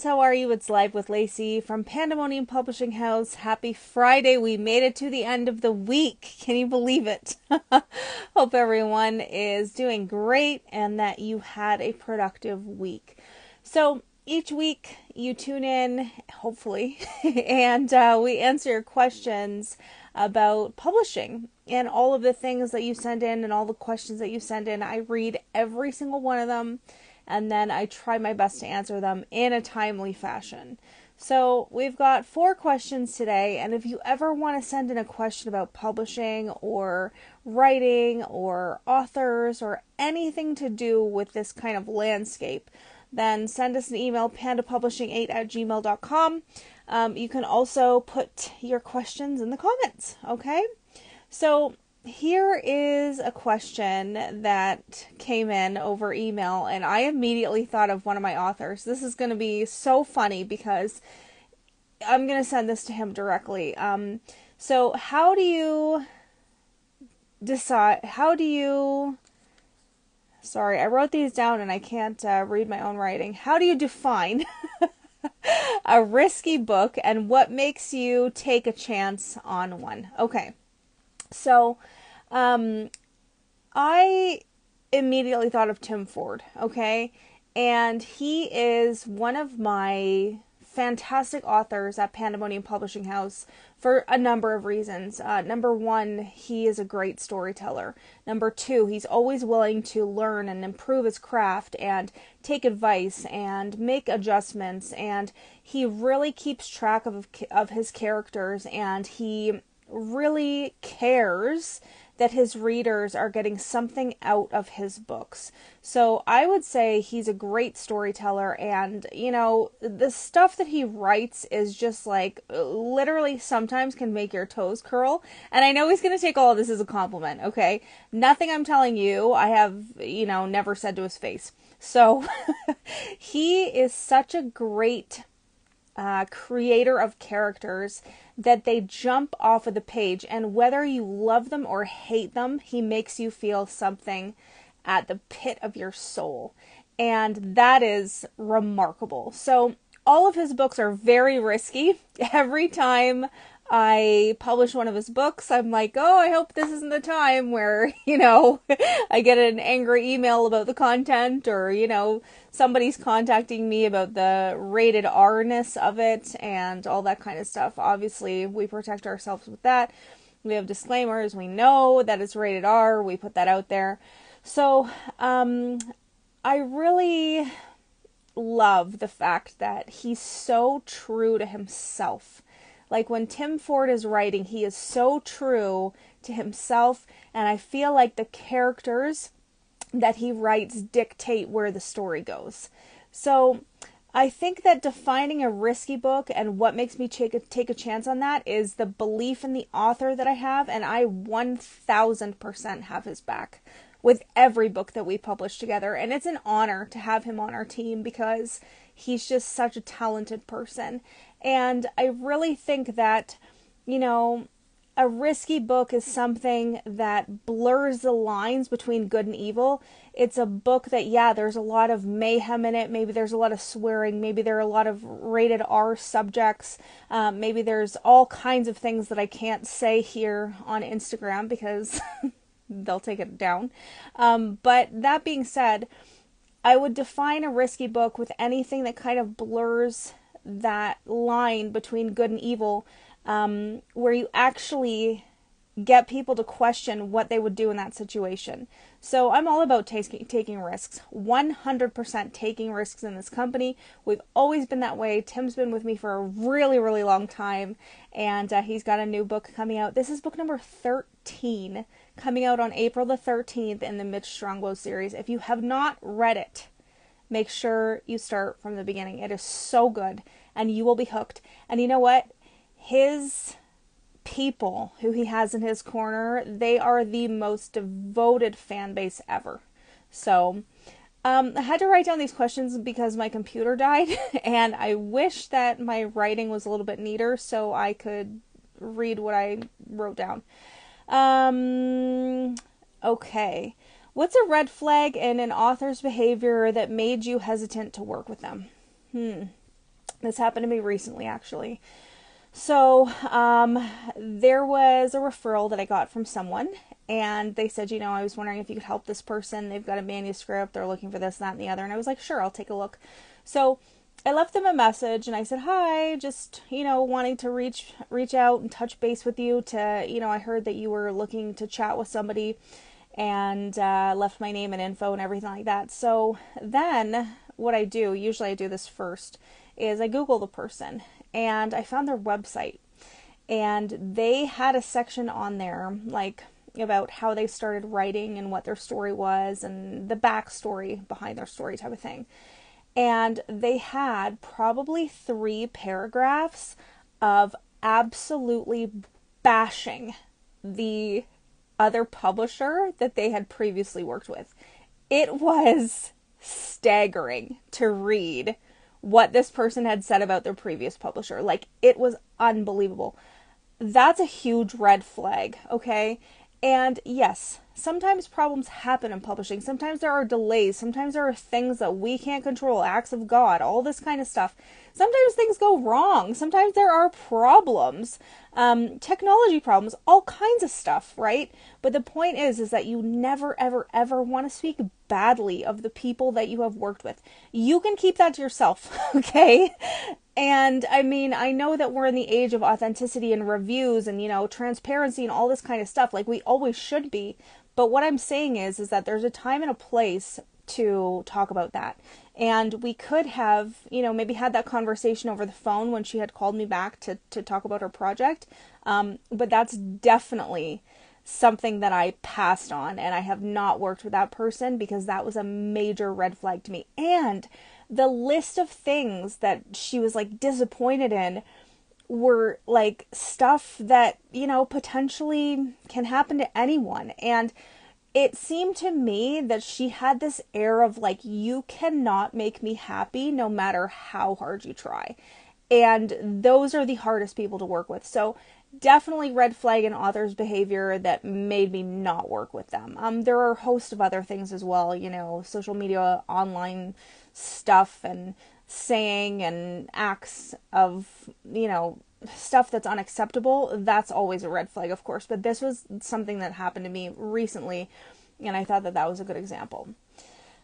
How are you? It's Live with Lacey from Pandemonium Publishing House. Happy Friday. We made it to the end of the week. Can you believe it? Hope everyone is doing great and that you had a productive week. So each week you tune in, hopefully, and we answer your questions about publishing and all of the things that you send in and all the questions that you send in. I read every single one of them, and then I try my best to answer them in a timely fashion. So we've got 4 questions today, and if you ever want to send in a question about publishing or writing or authors or anything to do with this kind of landscape, then send us an email, pandapublishing8@gmail.com. You can also put your questions in the comments, okay? So here is a question that came in over email, and I immediately thought of one of my authors. This is going to be so funny because I'm going to send this to him directly. So how do you decide, sorry, I wrote these down and I can't read my own writing. How do you define a risky book, and what makes you take a chance on one? Okay. So, I immediately thought of Tim Ford, okay? And he is one of my fantastic authors at Pandemonium Publishing House for a number of reasons. Number 1, he is a great storyteller. Number 2, he's always willing to learn and improve his craft and take advice and make adjustments, and he really keeps track of his characters, and he really cares that his readers are getting something out of his books. So I would say he's a great storyteller, and the stuff that he writes is just like literally sometimes can make your toes curl. And I know he's going to take all of this as a compliment, okay? Nothing I'm telling you I have, never said to his face. So he is such a great creator of characters that they jump off of the page, and whether you love them or hate them, he makes you feel something at the pit of your soul, and that is remarkable. So all of his books are very risky. Every time I publish one of his books, I'm like, oh, I hope this isn't the time where, I get an angry email about the content, or, somebody's contacting me about the rated R-ness of it and all that kind of stuff. Obviously, we protect ourselves with that. We have disclaimers. We know that it's rated R. We put that out there. So, I really love the fact that he's so true to himself. Like when Tim Ford is writing, he is so true to himself, and I feel like the characters that he writes dictate where the story goes. So I think that defining a risky book and what makes me take a chance on that is the belief in the author that I have, and I 1000% have his back with every book that we publish together. And it's an honor to have him on our team because he's just such a talented person. And I really think that, a risky book is something that blurs the lines between good and evil. It's a book that, there's a lot of mayhem in it. Maybe there's a lot of swearing. Maybe there are a lot of rated R subjects. Maybe there's all kinds of things that I can't say here on Instagram because they'll take it down. But that being said, I would define a risky book with anything that kind of blurs that line between good and evil, where you actually get people to question what they would do in that situation. So I'm all about taking risks, 100% taking risks in this company. We've always been that way. Tim's been with me for a really, really long time, and he's got a new book coming out. This is book number 13, coming out on April the 13th in the Mitch Strongbow series. If you have not read it, make sure you start from the beginning. It is so good, and you will be hooked. And you know what? His people who he has in his corner, they are the most devoted fan base ever. So I had to write down these questions because my computer died, and I wish that my writing was a little bit neater so I could read what I wrote down. Okay. What's a red flag in an author's behavior that made you hesitant to work with them? This happened to me recently, actually. So, there was a referral that I got from someone, and they said, I was wondering if you could help this person. They've got a manuscript. They're looking for this, that, and the other. And I was like, sure, I'll take a look. So I left them a message, and I said, hi, just, wanting to reach out and touch base with you to, I heard that you were looking to chat with somebody, and left my name and info and everything like that. So then what I do, usually I do this first, is I Google the person, and I found their website, and they had a section on there like about how they started writing and what their story was and the backstory behind their story type of thing. And they had probably 3 paragraphs of absolutely bashing the other publisher that they had previously worked with. It was staggering to read what this person had said about their previous publisher. Like, it was unbelievable. That's a huge red flag, okay? And yes, sometimes problems happen in publishing. Sometimes there are delays. Sometimes there are things that we can't control, acts of God, all this kind of stuff. Sometimes things go wrong. Sometimes there are problems, technology problems, all kinds of stuff, right? But the point is that you never, ever, ever want to speak badly of the people that you have worked with. You can keep that to yourself, okay? And I mean, I know that we're in the age of authenticity and reviews and, transparency and all this kind of stuff. Like, we always should be. But what I'm saying is that there's a time and a place to talk about that. And we could have, maybe had that conversation over the phone when she had called me back to talk about her project. But that's definitely something that I passed on, and I have not worked with that person because that was a major red flag to me. And the list of things that she was like disappointed in were like stuff that, potentially can happen to anyone. And it seemed to me that she had this air of like, you cannot make me happy no matter how hard you try. And those are the hardest people to work with. So definitely red flag in authors' behavior that made me not work with them. There are a host of other things as well, social media, online stuff, and saying and acts of, stuff that's unacceptable. That's always a red flag, of course. But this was something that happened to me recently, and I thought that that was a good example.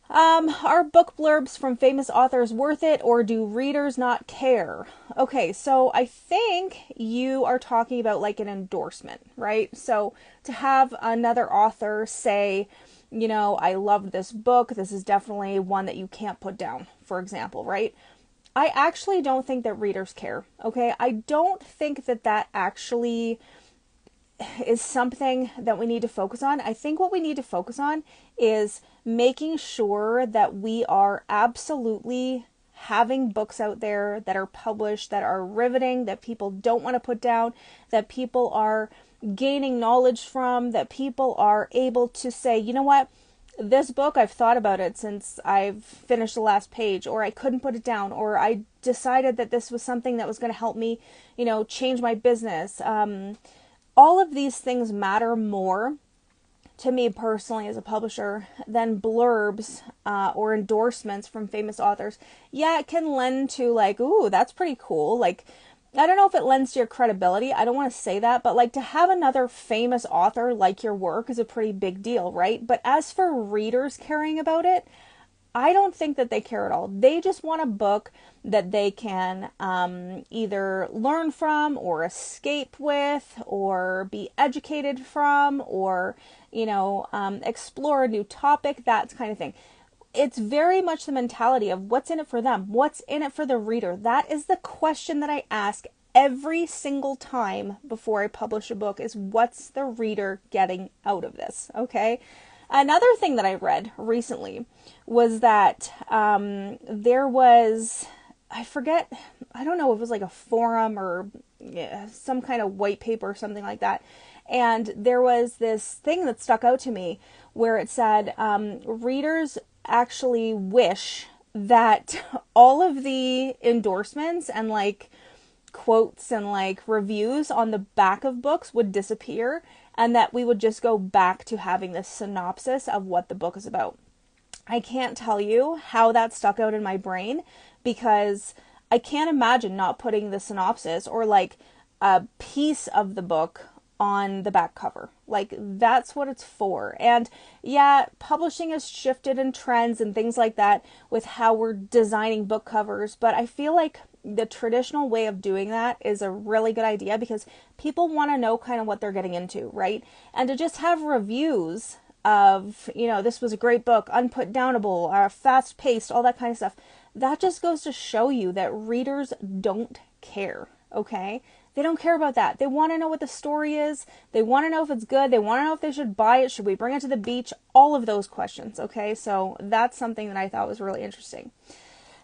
Are book blurbs from famous authors worth it, or do readers not care? Okay, so I think you are talking about like an endorsement, right? So to have another author say, I loved this book, this is definitely one that you can't put down, for example, right? I actually don't think that readers care, okay? I don't think that that actually is something that we need to focus on. I think what we need to focus on is making sure that we are absolutely having books out there that are published, that are riveting, that people don't want to put down, that people are gaining knowledge from, that people are able to say, you know what, this book, I've thought about it since I've finished the last page, or I couldn't put it down, or I decided that this was something that was going to help me, change my business. All of these things matter more to me personally as a publisher than blurbs or endorsements from famous authors. Yeah, it can lend to like, ooh, that's pretty cool. Like, I don't know if it lends to your credibility. I don't want to say that, but like to have another famous author like your work is a pretty big deal, right? But as for readers caring about it, I don't think that they care at all. They just want a book that they can either learn from or escape with or be educated from or, explore a new topic, that kind of thing. It's very much the mentality of what's in it for them, what's in it for the reader. That is the question that I ask every single time before I publish a book is what's the reader getting out of this, okay? Another thing that I read recently was that there was, I forget, I don't know if it was like a forum or some kind of white paper or something like that. And there was this thing that stuck out to me where it said readers actually wish that all of the endorsements and like quotes and like reviews on the back of books would disappear and that we would just go back to having this synopsis of what the book is about. I can't tell you how that stuck out in my brain because I can't imagine not putting the synopsis or like a piece of the book on the back cover. Like, that's what it's for. And yeah, publishing has shifted in trends and things like that with how we're designing book covers, but I feel like the traditional way of doing that is a really good idea because people want to know kind of what they're getting into, right? And to just have reviews of, this was a great book, unputdownable, fast paced, all that kind of stuff, that just goes to show you that readers don't care, okay? They don't care about that. They want to know what the story is. They want to know if it's good. They want to know if they should buy it. Should we bring it to the beach? All of those questions, okay? So that's something that I thought was really interesting.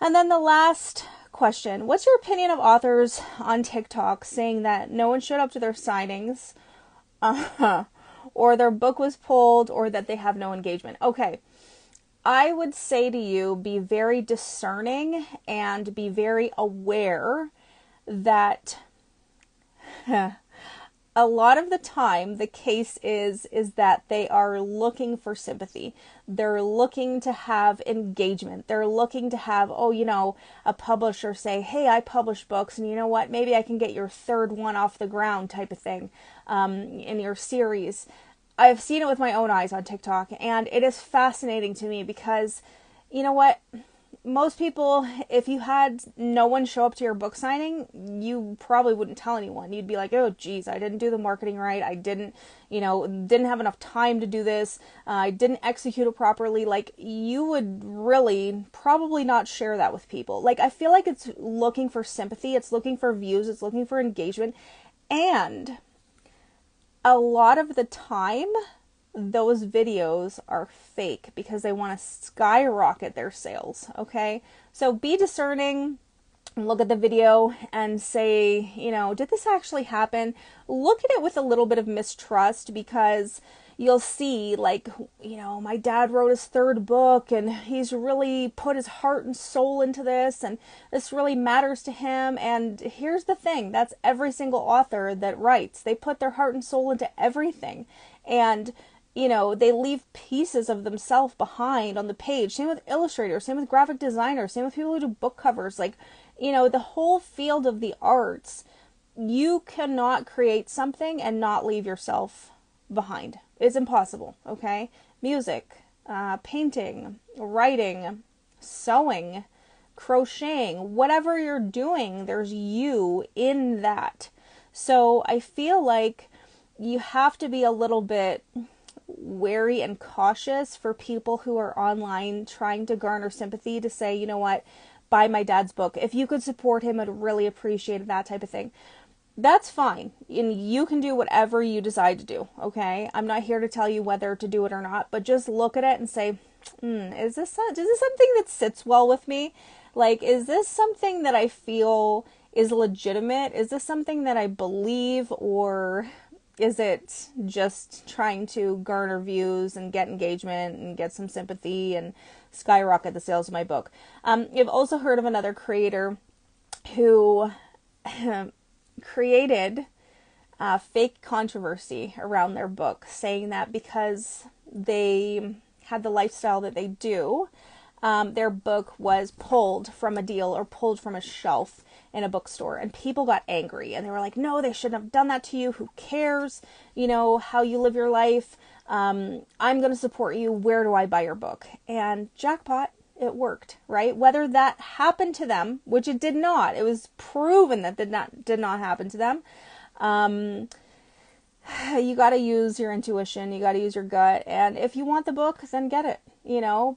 And then the last question, what's your opinion of authors on TikTok saying that no one showed up to their signings, or their book was pulled, or that they have no engagement? Okay, I would say to you, be very discerning and be very aware that a lot of the time the case is that they are looking for sympathy. They're looking to have engagement. They're looking to have, a publisher say, hey, I publish books, and you know what, maybe I can get your third one off the ground type of thing in your series. I've seen it with my own eyes on TikTok, and it is fascinating to me because, you know what, most people, if you had no one show up to your book signing, you probably wouldn't tell anyone. You'd be like, oh, geez, I didn't do the marketing right. I didn't have enough time to do this. I didn't execute it properly. Like, you would really probably not share that with people. Like, I feel like it's looking for sympathy. It's looking for views. It's looking for engagement. And a lot of the time, those videos are fake because they want to skyrocket their sales, okay? So be discerning, look at the video and say, did this actually happen? Look at it with a little bit of mistrust because you'll see, like, my dad wrote his third book and he's really put his heart and soul into this and this really matters to him. And here's the thing, that's every single author that writes. They put their heart and soul into everything. And they leave pieces of themselves behind on the page. Same with illustrators, same with graphic designers, same with people who do book covers. Like, the whole field of the arts, you cannot create something and not leave yourself behind. It's impossible, okay? Music, painting, writing, sewing, crocheting, whatever you're doing, there's you in that. So I feel like you have to be a little bit wary and cautious for people who are online trying to garner sympathy to say, you know what, buy my dad's book. If you could support him, I'd really appreciate it, that type of thing. That's fine. And you can do whatever you decide to do, okay? I'm not here to tell you whether to do it or not, but just look at it and say, is this something that sits well with me? Like, is this something that I feel is legitimate? Is this something that I believe, or is it just trying to garner views and get engagement and get some sympathy and skyrocket the sales of my book? I've also heard of another creator who created fake controversy around their book, saying that because they had the lifestyle that they do, their book was pulled from a deal or pulled from a shelf in a bookstore, and people got angry and they were like, no, they shouldn't have done that to you. Who cares, how you live your life? I'm going to support you. Where do I buy your book? And jackpot, it worked, right? Whether that happened to them, which it did not, it was proven that did not happen to them. You got to use your intuition. You got to use your gut. And if you want the book, then get it,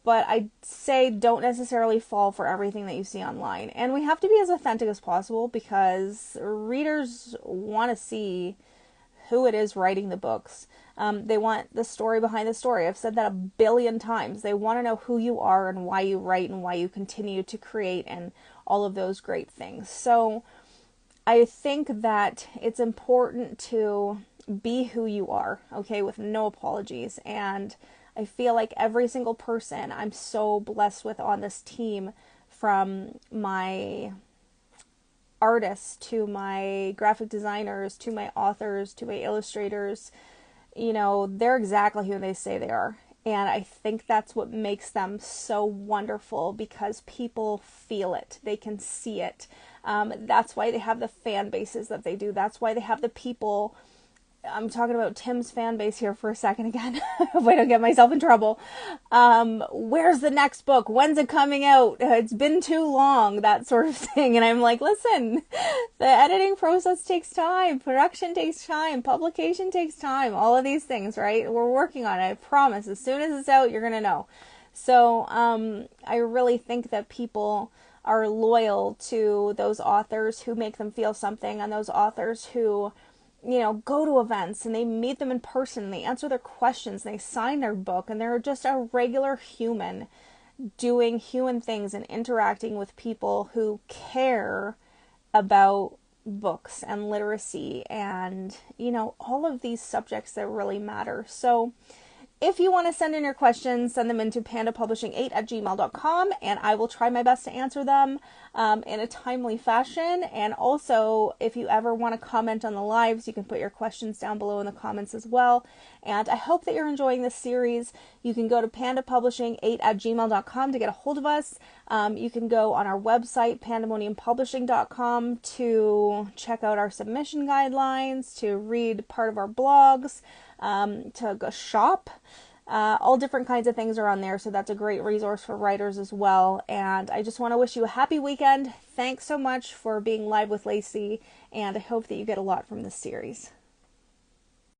but I'd say don't necessarily fall for everything that you see online. And we have to be as authentic as possible because readers want to see who it is writing the books. They want the story behind the story. I've said that a billion times. They want to know who you are and why you write and why you continue to create and all of those great things. So I think that it's important to be who you are, okay, with no apologies. And I feel like every single person I'm so blessed with on this team, from my artists to my graphic designers to my authors to my illustrators, they're exactly who they say they are. And I think that's what makes them so wonderful, because people feel it. They can see it. That's why they have the fan bases that they do. That's why they have the people. I'm talking about Tim's fan base here for a second again. I hope I don't get myself in trouble. Where's the next book? When's it coming out? It's been too long, that sort of thing. And I'm like, listen, the editing process takes time. Production takes time. Publication takes time. All of these things, right? We're working on it. I promise. As soon as it's out, you're going to know. So I really think that people are loyal to those authors who make them feel something, and those authors who, you know, go to events and they meet them in person, they answer their questions, they sign their book, and they're just a regular human doing human things and interacting with people who care about books and literacy and, you know, all of these subjects that really matter. So if you want to send in your questions, send them into pandapublishing8@gmail.com, and I will try my best to answer them in a timely fashion. And also, if you ever want to comment on the lives, you can put your questions down below in the comments as well. And I hope that you're enjoying this series. You can go to pandapublishing8@gmail.com to get a hold of us. You can go on our website, pandemoniumpublishing.com, to check out our submission guidelines, to read part of our blogs, to go shop. All different kinds of things are on there, so that's a great resource for writers as well. And I just want to wish you a happy weekend. Thanks so much for being live with Lacey, and I hope that you get a lot from this series.